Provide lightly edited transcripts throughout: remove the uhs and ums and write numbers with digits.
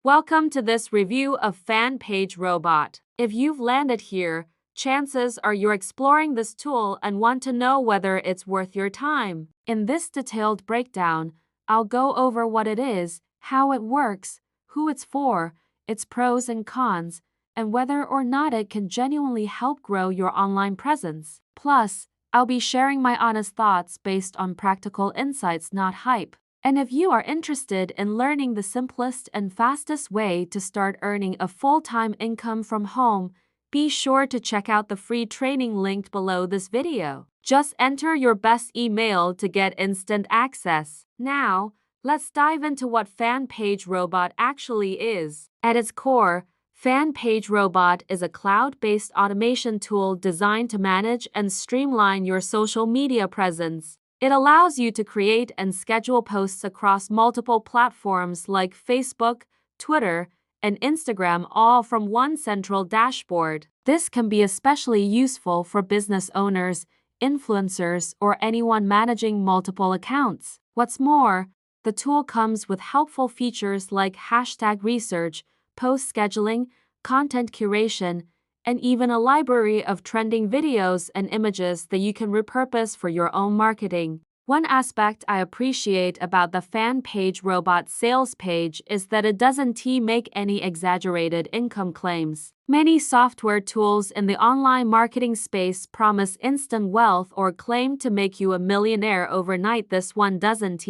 Welcome to this review of Fan Page Robot. If you've landed here, chances are you're exploring this tool and want to know whether it's worth your time. In this detailed breakdown, I'll go over what it is, how it works, who it's for, its pros and cons, and whether or not it can genuinely help grow your online presence. Plus, I'll be sharing my honest thoughts based on practical insights, not hype. And if you are interested in learning the simplest and fastest way to start earning a full-time income from home, be sure to check out the free training linked below this video. Just enter your best email to get instant access. Now, let's dive into what Fan Page Robot actually is. At its core, Fan Page Robot is a cloud-based automation tool designed to manage and streamline your social media presence. It allows you to create and schedule posts across multiple platforms like Facebook, Twitter, and Instagram, all from one central dashboard. This can be especially useful for business owners, influencers, or anyone managing multiple accounts. What's more, the tool comes with helpful features like hashtag research, post scheduling, content curation, and even a library of trending videos and images that you can repurpose for your own marketing. One aspect I appreciate about the Fan Page Robot sales page is that it doesn't make any exaggerated income claims. Many software tools in the online marketing space promise instant wealth or claim to make you a millionaire overnight. This one doesn't.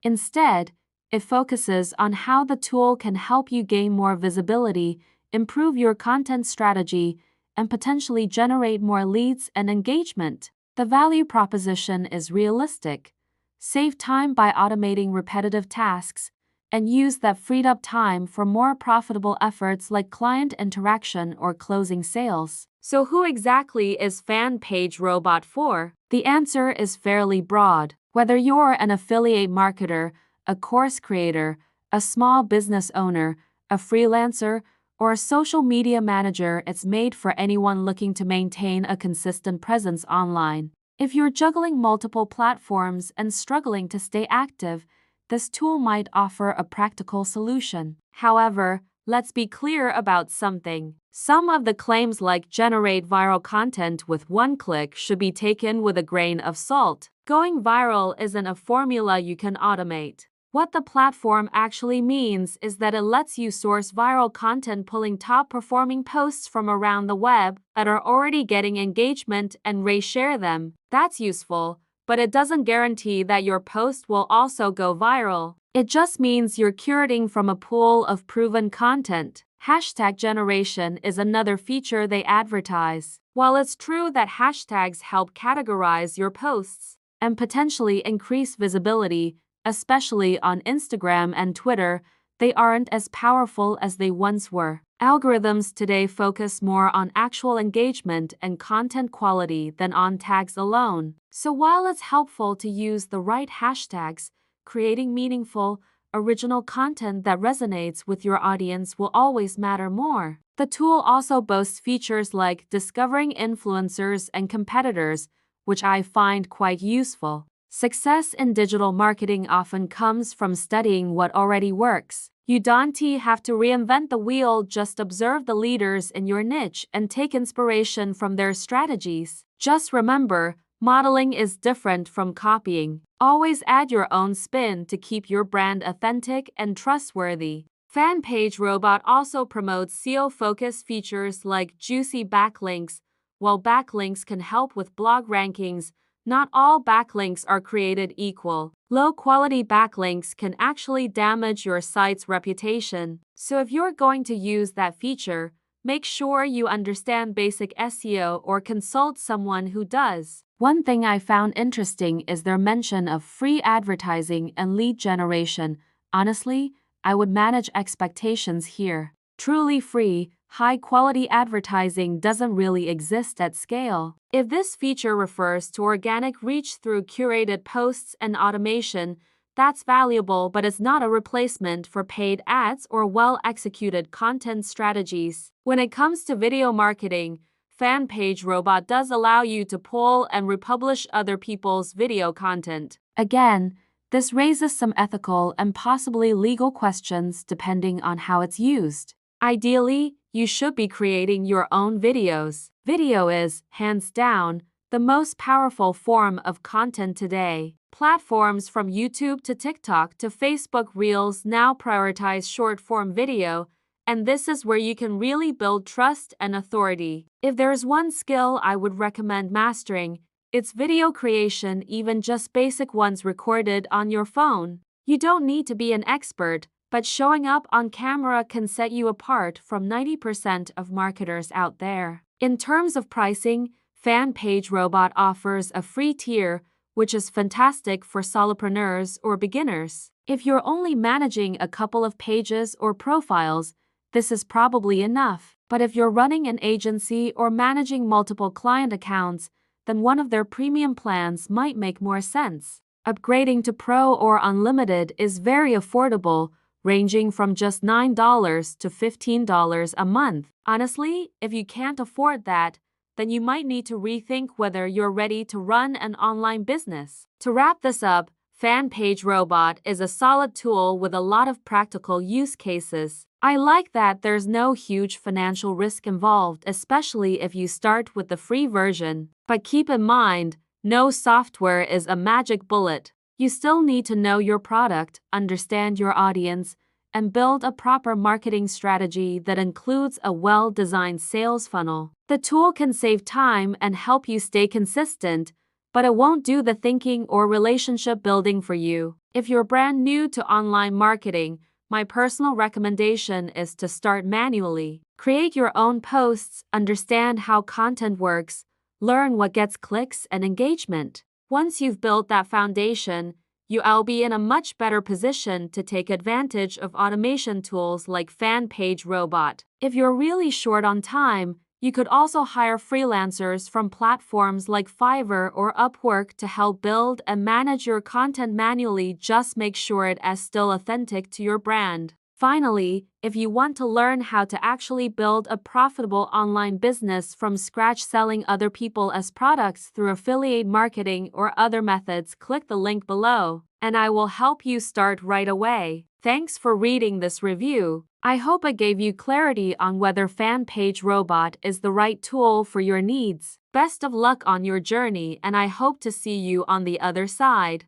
Instead, it focuses on how the tool can help you gain more visibility, improve your content strategy, and potentially generate more leads and engagement. The value proposition is realistic. Save time by automating repetitive tasks, and use that freed up time for more profitable efforts like client interaction or closing sales. So who exactly is Fan Page Robot for? The answer is fairly broad. Whether you're an affiliate marketer, a course creator, a small business owner, a freelancer, or a social media manager, it's made for anyone looking to maintain a consistent presence online. If you're juggling multiple platforms and struggling to stay active, this tool might offer a practical solution. However, let's be clear about something. Some of the claims like generate viral content with one click should be taken with a grain of salt. Going viral isn't a formula you can automate. What the platform actually means is that it lets you source viral content, pulling top-performing posts from around the web that are already getting engagement and reshare them. That's useful, but it doesn't guarantee that your post will also go viral. It just means you're curating from a pool of proven content. Hashtag generation is another feature they advertise. While it's true that hashtags help categorize your posts and potentially increase visibility, especially on Instagram and Twitter, they aren't as powerful as they once were. Algorithms today focus more on actual engagement and content quality than on tags alone. So while it's helpful to use the right hashtags, creating meaningful, original content that resonates with your audience will always matter more. The tool also boasts features like discovering influencers and competitors, which I find quite useful. Success in digital marketing often comes from studying what already works. You don't have to reinvent the wheel, just observe the leaders in your niche and take inspiration from their strategies. Just remember, modeling is different from copying. Always add your own spin to keep your brand authentic and trustworthy. Fan Page Robot also promotes SEO-focused features like juicy backlinks. While backlinks can help with blog rankings, not all backlinks are created equal. Low-quality backlinks can actually damage your site's reputation. So if you're going to use that feature, make sure you understand basic SEO or consult someone who does. One thing I found interesting is their mention of free advertising and lead generation. Honestly, I would manage expectations here. Truly free, high-quality advertising doesn't really exist at scale. If this feature refers to organic reach through curated posts and automation, that's valuable, but it's not a replacement for paid ads or well-executed content strategies. When it comes to video marketing, Fan Page Robot does allow you to pull and republish other people's video content. Again, This raises some ethical and possibly legal questions depending on how it's used. Ideally, you should be creating your own videos. Video is, hands down, the most powerful form of content today. Platforms from YouTube to TikTok to Facebook Reels now prioritize short-form video, and this is where you can really build trust and authority. If there is one skill I would recommend mastering, it's video creation, even just basic ones recorded on your phone. You don't need to be an expert, but showing up on camera can set you apart from 90% of marketers out there. In terms of pricing, FanPage Robot offers a free tier, which is fantastic for solopreneurs or beginners. If you're only managing a couple of pages or profiles, this is probably enough. But if you're running an agency or managing multiple client accounts, then one of their premium plans might make more sense. Upgrading to Pro or Unlimited is very affordable, ranging from just $9 to $15 a month. Honestly, if you can't afford that, then you might need to rethink whether you're ready to run an online business. To wrap this up, FanPage Robot is a solid tool with a lot of practical use cases. I like that there's no huge financial risk involved, especially if you start with the free version. But keep in mind, no software is a magic bullet. You still need to know your product, understand your audience, and build a proper marketing strategy that includes a well-designed sales funnel. The tool can save time and help you stay consistent, but it won't do the thinking or relationship building for you. If you're brand new to online marketing, my personal recommendation is to start manually. Create your own posts, understand how content works, learn what gets clicks and engagement. Once you've built that foundation, you'll be in a much better position to take advantage of automation tools like FanPage Robot. If you're really short on time, you could also hire freelancers from platforms like Fiverr or Upwork to help build and manage your content manually. Just make sure it is still authentic to your brand. Finally, if you want to learn how to actually build a profitable online business from scratch selling other people as products through affiliate marketing or other methods, click the link below, and I will help you start right away. Thanks for reading this review. I hope it gave you clarity on whether FanPage Robot is the right tool for your needs. Best of luck on your journey, and I hope to see you on the other side.